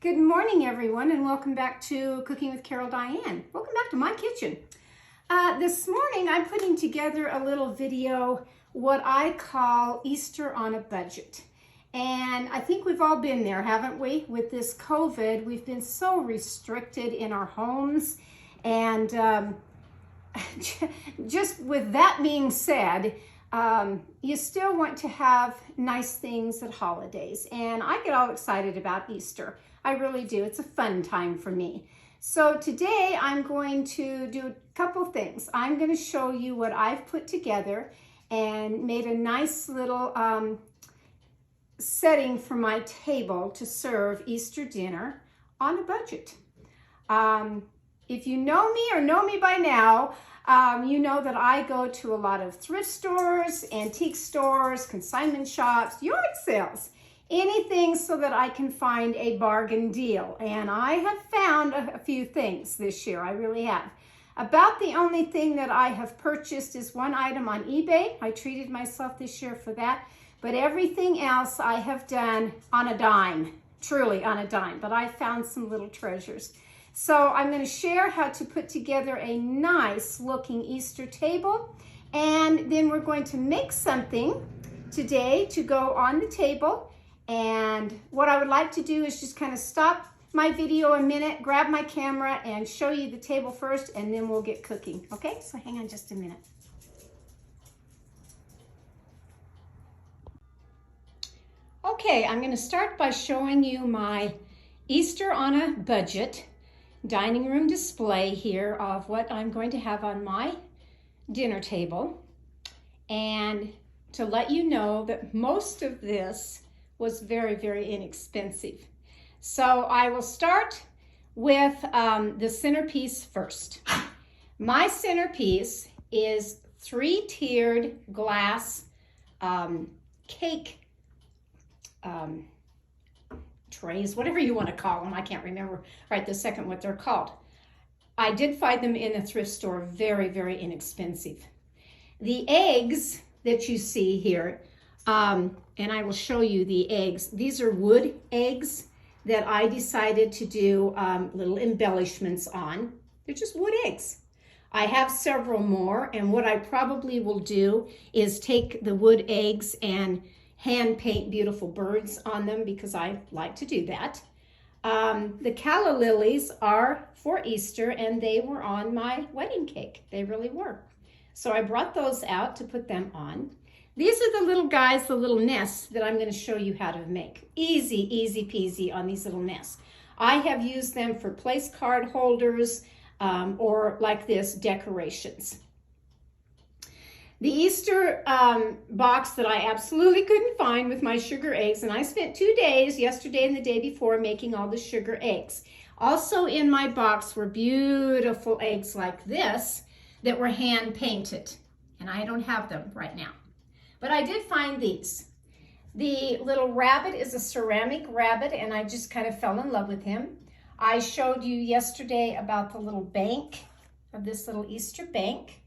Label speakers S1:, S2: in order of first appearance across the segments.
S1: Good morning, everyone, and welcome back to Cooking with Carol Diane. Welcome back to my kitchen. This morning, I'm putting together a little video, what I call Easter on a budget. And I think we've all been there, haven't we? With this COVID, we've been so restricted in our homes. And just with that being said, you still want to have nice things at holidays. And I get all excited about Easter. I really do. It's a fun time for me. So today I'm going to do a couple things. I'm going to show you what I've put together and made a nice little setting for my table to serve Easter dinner on a budget. If you know me or know me by now, you know that I go to a lot of thrift stores, antique stores, consignment shops, yard sales, anything so that I can find a bargain deal. And I have found a few things this year, I really have. About the only thing that I have purchased is one item on eBay. I treated myself this year for that. But everything else I have done on a dime, truly on a dime. But I found some little treasures. So I'm going to share how to put together a nice looking Easter table. And then we're going to make something today to go on the table. And what I would like to do is just kind of stop my video a minute, grab my camera and show you the table first, and then we'll get cooking. Okay, so hang on just a minute. Okay, I'm going to start by showing you my Easter on a budget dining room display here of what I'm going to have on my dinner table. And to let you know that most of this was very, very inexpensive. So I will start with the centerpiece first. My centerpiece is 3-tiered glass cake trays, whatever you want to call them. I can't remember right this second what they're called. I did find them in a thrift store, very, very inexpensive. The eggs that you see here, and I will show you the eggs. These are wood eggs that I decided to do little embellishments on. They're just wood eggs. I have several more, and what I probably will do is take the wood eggs and hand paint beautiful birds on them because I like to do that. The calla lilies are for Easter, and they were on my wedding cake. They really were. So I brought those out to put them on. These are the little guys, the little nests that I'm going to show you how to make. Easy, easy peasy on these little nests. I have used them for place card holders or like this, decorations. The Easter box that I absolutely couldn't find with my sugar eggs, and I spent 2 days, yesterday and the day before, making all the sugar eggs. Also in my box were beautiful eggs like this that were hand painted, and I don't have them right now. But I did find these. The little rabbit is a ceramic rabbit, and I just kind of fell in love with him. I showed you yesterday about the little bank, of this little Easter bank.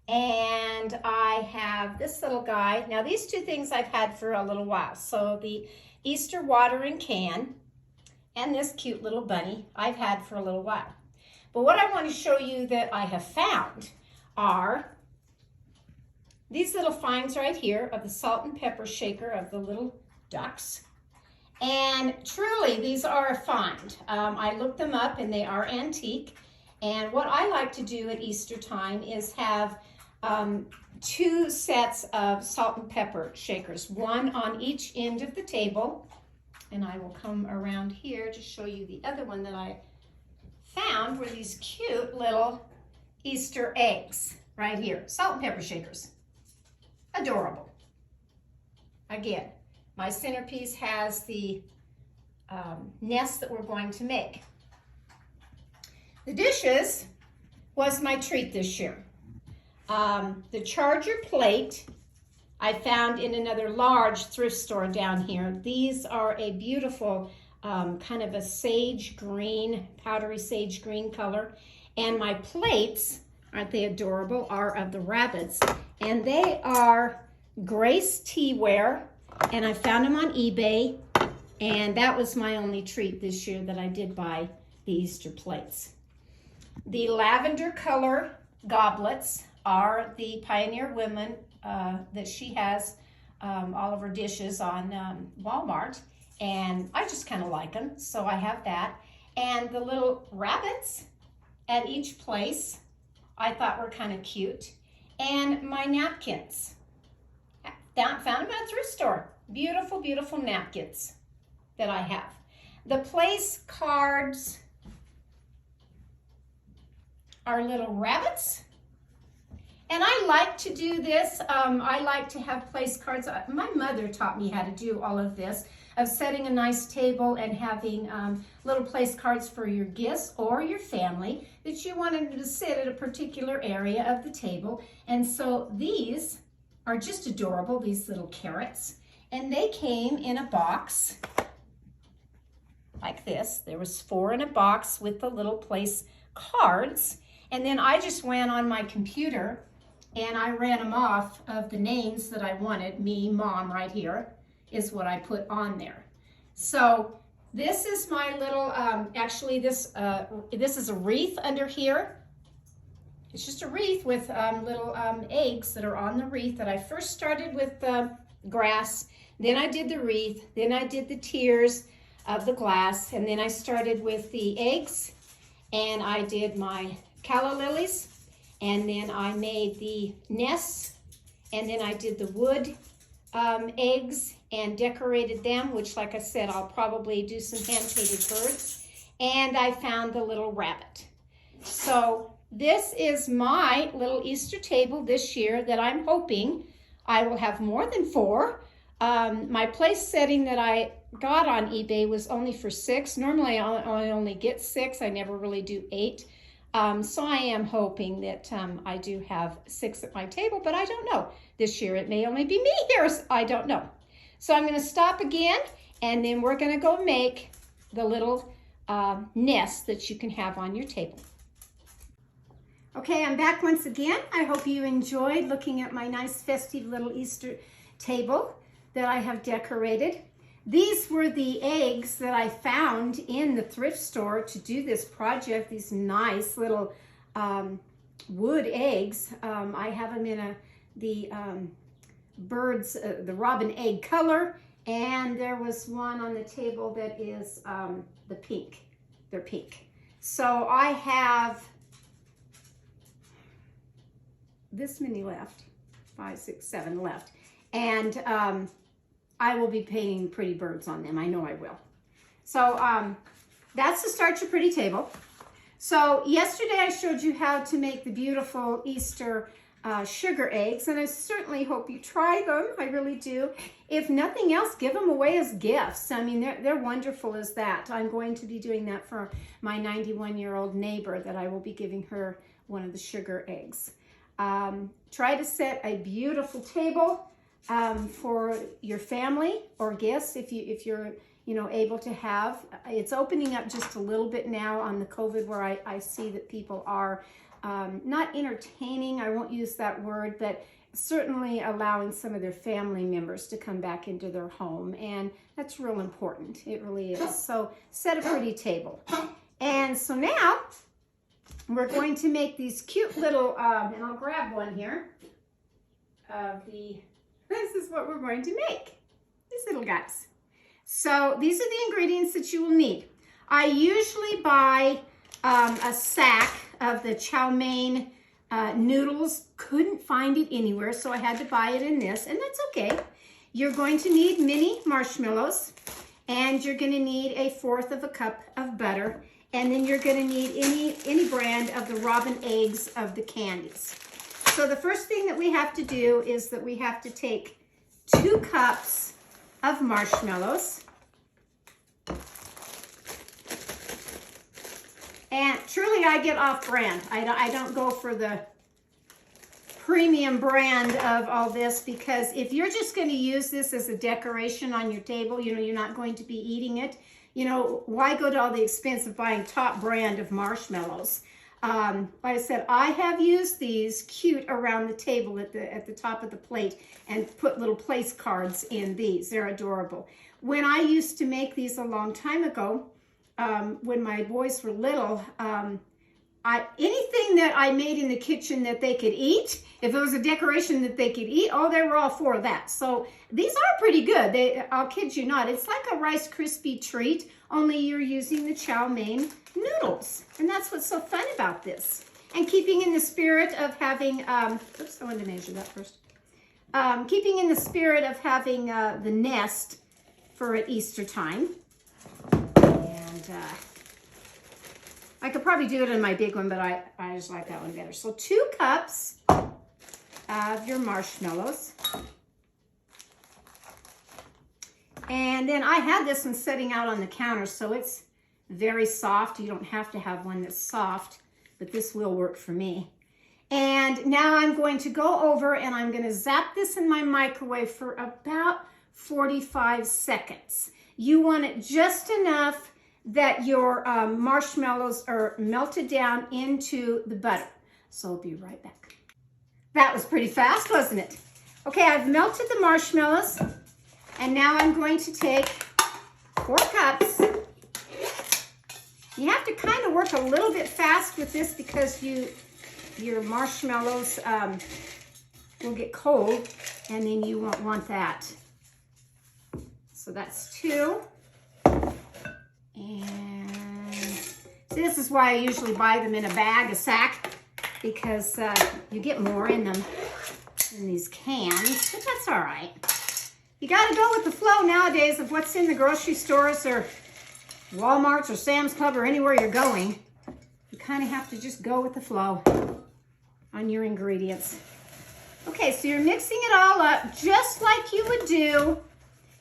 S1: And I have this little guy. Now these two things I've had for a little while. So the Easter watering can and this cute little bunny I've had for a little while. But what I want to show you that I have found are these little finds right here of the salt and pepper shaker of the little ducks. And truly, these are a find. I looked them up and they are antique. And what I like to do at Easter time is have 2 sets of salt and pepper shakers, one on each end of the table. And I will come around here to show you the other one that I found were these cute little Easter eggs right here, salt and pepper shakers. Adorable. Again, my centerpiece has the nest that we're going to make. The dishes was my treat this year. The charger plate I found in another large thrift store down here. These are a beautiful kind of a sage green, powdery sage green color. And my plates, aren't they adorable, are of the rabbits. And they are Grace Teaware, and I found them on eBay. And that was my only treat this year that I did buy the Easter plates. The lavender color goblets are the Pioneer Women that she has all of her dishes on Walmart. And I just kind of like them, so I have that. And the little rabbits at each place I thought were kind of cute. And my napkins. Found them at a thrift store. Beautiful, beautiful napkins that I have. The place cards are little rabbits. And I like to do this. I like to have place cards. My mother taught me how to do all of this, of setting a nice table and having little place cards for your guests or your family that you wanted to sit at a particular area of the table. And so these are just adorable, these little carrots. And they came in a box like this. There was 4 in a box with the little place cards. And then I just went on my computer and I ran them off of the names that I wanted. Me, Mom, right here is what I put on there. So this is my little, actually this is a wreath under here. It's just a wreath with little eggs that are on the wreath that I first started with grass. Then I did the wreath. Then I did the tiers of the glass. And then I started with the eggs. And I did my calla lilies. And then I made the nests. And then I did the wood eggs and decorated them, which, like I said, I'll probably do some hand-painted birds. And I found the little rabbit. So this is my little Easter table this year that I'm hoping I will have more than 4. My place setting that I got on eBay was only for 6. Normally I only get 6. I never really do 8. So I am hoping that I do have 6 at my table, but I don't know. This year it may only be me here. I don't know. So I'm going to stop again, and then we're going to go make the little nest that you can have on your table. Okay, I'm back once again. I hope you enjoyed looking at my nice festive little Easter table that I have decorated. These were the eggs that I found in the thrift store to do this project, these nice little wood eggs. I have them in the birds, the robin egg color, and there was one on the table that is the pink. They're pink. So I have this many left, 5, 6, 7 left. And I will be painting pretty birds on them. I know I will. So that's to start your pretty table. So yesterday I showed you how to make the beautiful Easter sugar eggs, and I certainly hope you try them. I really do. If nothing else, give them away as gifts. I mean, they're wonderful as that. I'm going to be doing that for my 91-year-old neighbor, that I will be giving her one of the sugar eggs. Try to set a beautiful table for your family or guests if you're able to have. It's opening up just a little bit now on the COVID, where I see that people are not entertaining, I won't use that word, but certainly allowing some of their family members to come back into their home, and that's real important. It really is. So set a pretty table. And so now we're going to make these cute little, and I'll grab one here, this is what we're going to make, these little guys. So these are the ingredients that you will need. I usually buy a sack of the chow mein noodles. Couldn't find it anywhere, so I had to buy it in this, and that's okay. You're going to need mini marshmallows, and you're going to need 1/4 cup of butter, and then you're going to need any brand of the robin eggs of the candies. So the first thing that we have to do is that we have to take 2 cups of marshmallows. And truly, I get off-brand. I don't go for the premium brand of all this, because if you're just going to use this as a decoration on your table, you're not going to be eating it, why go to all the expense of buying top brand of marshmallows? Like I said, I have used these cute around the table at the top of the plate and put little place cards in these. They're adorable. When I used to make these a long time ago, when my boys were little, anything that I made in the kitchen that they could eat, if it was a decoration that they could eat, oh, they were all for that. So these are pretty good. I'll kid you not. It's like a Rice Krispie treat, only you're using the chow mein noodles. And that's what's so fun about this. And keeping in the spirit of having, oops, I wanted to measure that first. Keeping in the spirit of having the nest for at Easter time. And I could probably do it in my big one, but I just like that one better. So 2 cups of your marshmallows. And then I had this one sitting out on the counter, so it's very soft. You don't have to have one that's soft, but this will work for me. And now I'm going to go over and I'm going to zap this in my microwave for about 45 seconds. You want it just enough that your marshmallows are melted down into the butter. So I'll be right back. That was pretty fast, wasn't it? Okay, I've melted the marshmallows, and now I'm going to take 4 cups. You have to kind of work a little bit fast with this because your marshmallows will get cold, and then you won't want that. So that's 2. And this is why I usually buy them in a bag, a sack, because you get more in them in these cans, but that's all right. You got to go with the flow nowadays of what's in the grocery stores or Walmart's or Sam's Club or anywhere you're going. You kind of have to just go with the flow on your ingredients. Okay, so you're mixing it all up just like you would do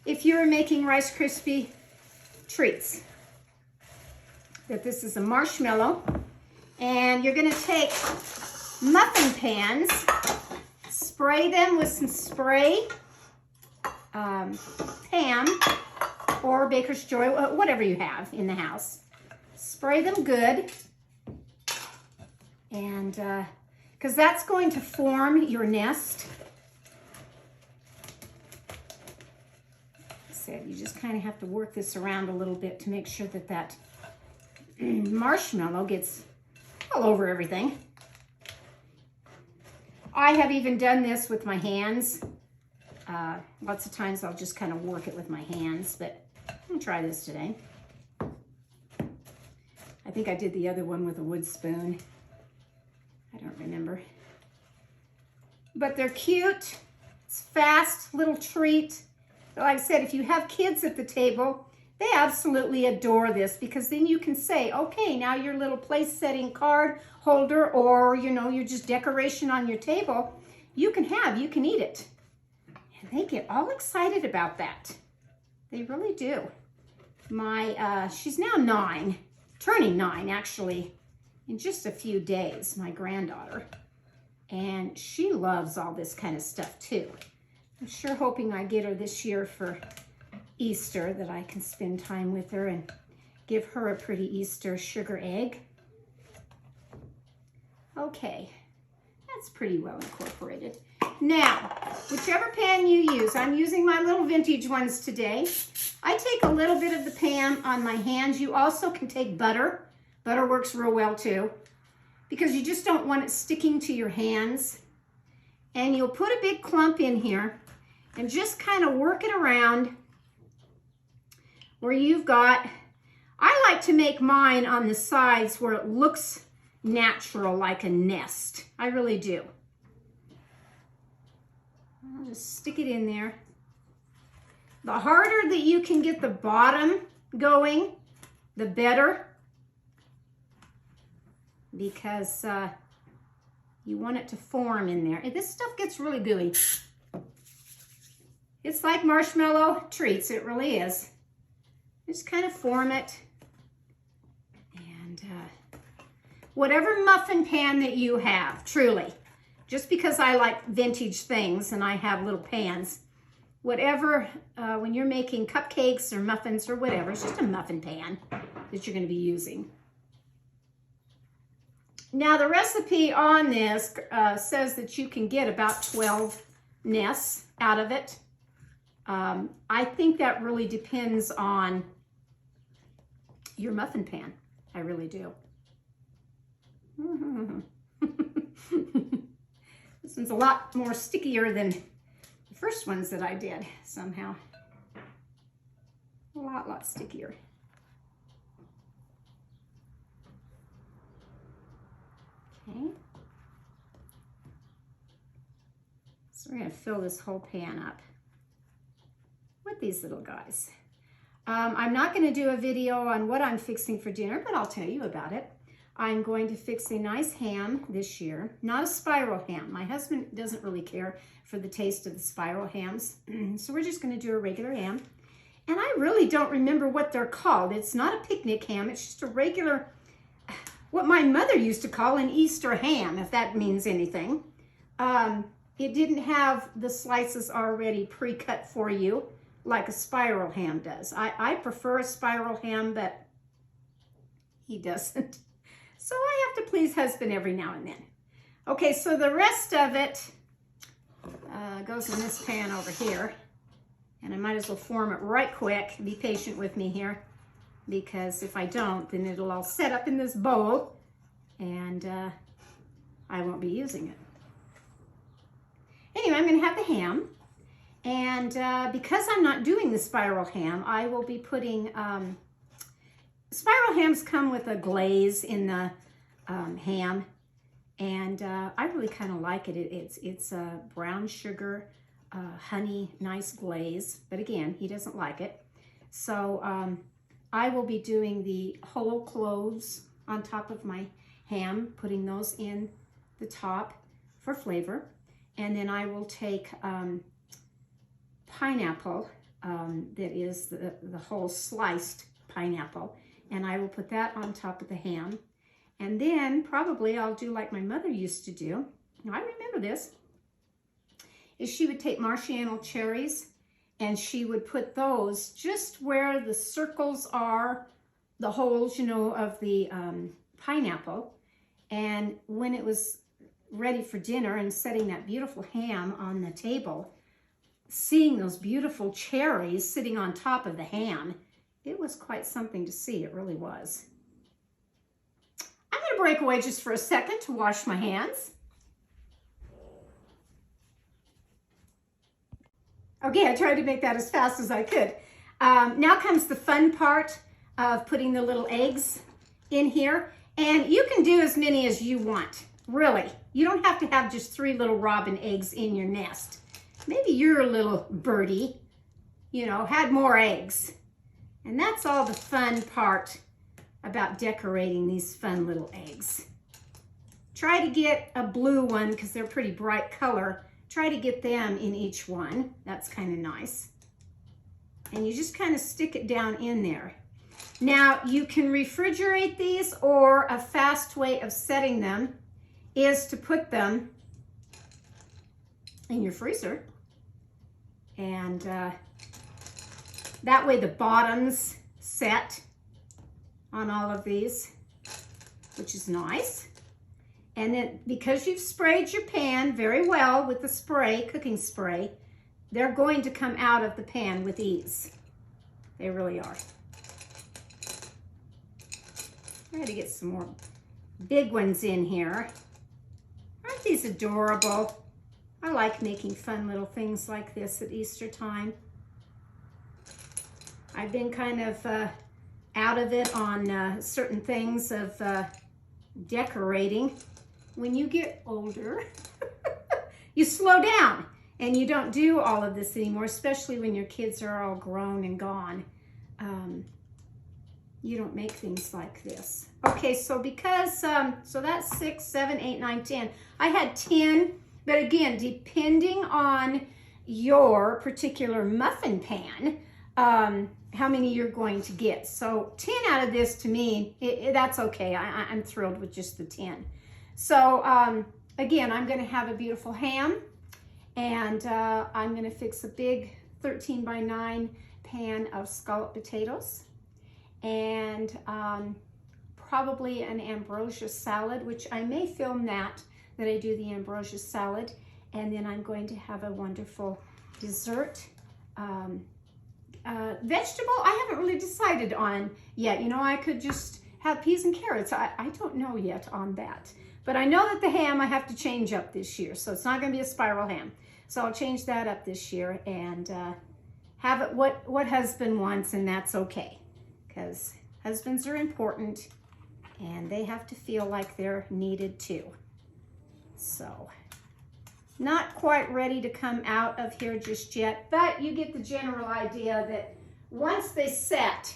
S1: if you were making Rice Krispie treats. That this is a marshmallow, and you're going to take muffin pans, spray them with some spray, Pam or Baker's Joy, whatever you have in the house. Spray them good, and because that's going to form your nest. So you just kind of have to work this around a little bit to make sure that that marshmallow gets all over everything. I have even done this with my hands. Lots of times I'll just kind of work it with my hands, but I'm gonna try this today. I think I did the other one with a wood spoon. I don't remember. But they're cute. It's fast, little treat. Like I said, if you have kids at the table, they absolutely adore this because then you can say, okay, now your little place setting card holder or, you know, your just decoration on your table, you can eat it. And they get all excited about that. They really do. She's now 9, turning 9 actually, in just a few days, my granddaughter. And she loves all this kind of stuff too. I'm sure hoping I get her this year for Easter, that I can spend time with her and give her a pretty Easter sugar egg. Okay, that's pretty well incorporated. Now, whichever pan you use, I'm using my little vintage ones today. I take a little bit of the pan on my hands. You also can take butter. Butter works real well too, because you just don't want it sticking to your hands. And you'll put a big clump in here and just kind of work it around where you've got, I like to make mine on the sides where it looks natural, like a nest. I really do. I'll just stick it in there. The harder that you can get the bottom going, the better, because you want it to form in there. And this stuff gets really gooey. It's like marshmallow treats, it really is. Just kind of form it. And whatever muffin pan that you have, truly. Just because I like vintage things and I have little pans, whatever, when you're making cupcakes or muffins or whatever, it's just a muffin pan that you're going to be using. Now the recipe on this says that you can get about 12 nests out of it. I think that really depends on your muffin pan. I really do. This one's a lot more stickier than the first ones that I did somehow. A lot stickier. Okay. So we're going to fill this whole pan up with these little guys. I'm not going to do a video on what I'm fixing for dinner, but I'll tell you about it. I'm going to fix a nice ham this year, not a spiral ham. My husband doesn't really care for the taste of the spiral hams, so we're just going to do a regular ham. And I really don't remember what they're called. It's not a picnic ham. It's just a regular, what my mother used to call an Easter ham, if that means anything. It didn't have the slices already pre-cut for you like a spiral ham does. I prefer a spiral ham, but he doesn't. So I have to please husband every now and then. Okay, so the rest of it goes in this pan over here. And I might as well form it right quick. Be patient with me here, because if I don't, then it'll all set up in this bowl and I won't be using it. Anyway, I'm going to have the ham. And because I'm not doing the spiral ham, I will be putting, spiral hams come with a glaze in the ham. And I really kind of like it. It's brown sugar, honey, nice glaze. But again, he doesn't like it. So I will be doing the whole cloves on top of my ham, putting those in the top for flavor. And then I will take pineapple, that is the whole sliced pineapple, and I will put that on top of the ham. And then probably I'll do like my mother used to do. Now I remember this, is she would take Marciano cherries and she would put those just where the circles are, the holes, you know, of the pineapple. And when it was ready for dinner and setting that beautiful ham on the table, seeing those beautiful cherries sitting on top of the ham, it was quite something to see. It really was. I'm going to break away just for a second to wash my hands. Okay, I tried to make that as fast as I could. Now comes the fun part of putting the little eggs in here. And you can do as many as you want, really. You don't have to have just 3 little robin eggs in your nest. Maybe your little birdie, you know, had more eggs. And that's all the fun part about decorating these fun little eggs. Try to get a blue one because they're pretty bright color. Try to get them in each one. That's kind of nice. And you just kind of stick it down in there. Now, you can refrigerate these, or a fast way of setting them is to put them in your freezer. And that way the bottoms set on all of these, which is nice. And then because you've sprayed your pan very well with the spray, cooking spray, they're going to come out of the pan with ease. They really are. Try to get some more big ones in here. Aren't these adorable? I like making fun little things like this at Easter time. I've been kind of out of it on certain things of decorating. When you get older, you slow down and you don't do all of this anymore, especially when your kids are all grown and gone. You don't make things like this. Okay, so because, so that's 6, 7, 8, 9, 10. I had 10, but again, depending on your particular muffin pan, how many you're going to get. So 10 out of this, to me, that's okay. I'm thrilled with just the 10. So again, I'm gonna have a beautiful ham, and I'm gonna fix a big 13 by 9 pan of scalloped potatoes. And probably an ambrosia salad, which I may film that I do the ambrosia salad. And then I'm going to have a wonderful dessert. Vegetable, I haven't really decided on yet. You know, I could just have peas and carrots. I don't know yet on that. But I know that the ham I have to change up this year. So it's not going to be a spiral ham. So I'll change that up this year and have it what husband wants, and that's okay. Because husbands are important and they have to feel like they're needed too. So, not quite ready to come out of here just yet, but you get the general idea that once they set,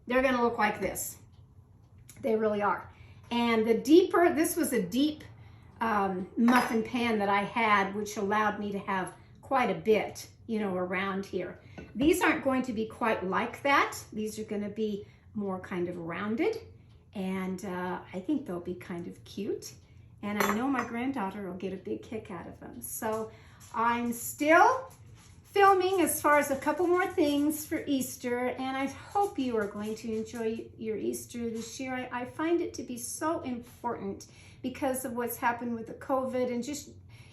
S1: they're going to look like this. They really are. And the deeper, this was a deep muffin pan that I had, which allowed me to have quite a bit, you know, around here. These aren't going to be quite like that. These are going to be more kind of rounded, and I think they'll be kind of cute. And I know my granddaughter will get a big kick out of them. So I'm still filming as far as a couple more things for Easter, and I hope you are going to enjoy your Easter this year. I find it to be so important because of what's happened with the COVID and just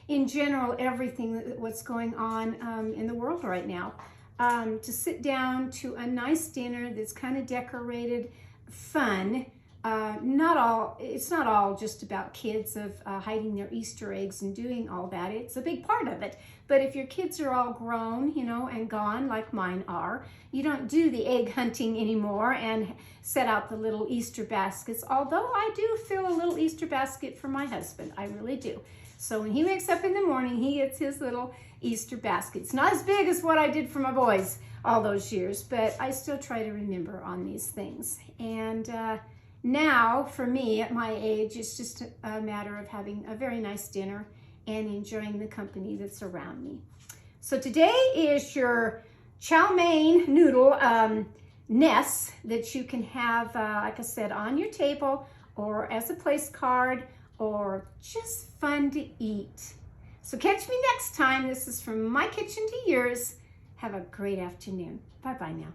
S1: in general everything what's going on in the world right now. To sit down to a nice dinner that's kind of decorated, fun. It's not all just about kids of hiding their Easter eggs and doing all that. It's a big part of it. But if your kids are all grown, you know, and gone like mine are, you don't do the egg hunting anymore and set out the little Easter baskets. Although I do fill a little Easter basket for my husband. I really do. So when he wakes up in the morning, he gets his little Easter basket. It's not as big as what I did for my boys all those years, but I still try to remember on these things. And now, for me, at my age, it's just a matter of having a very nice dinner and enjoying the company that's around me. So today is your chow mein noodle nest that you can have, like I said, on your table or as a place card or just fun to eat. So catch me next time. This is from my kitchen to yours. Have a great afternoon. Bye-bye now.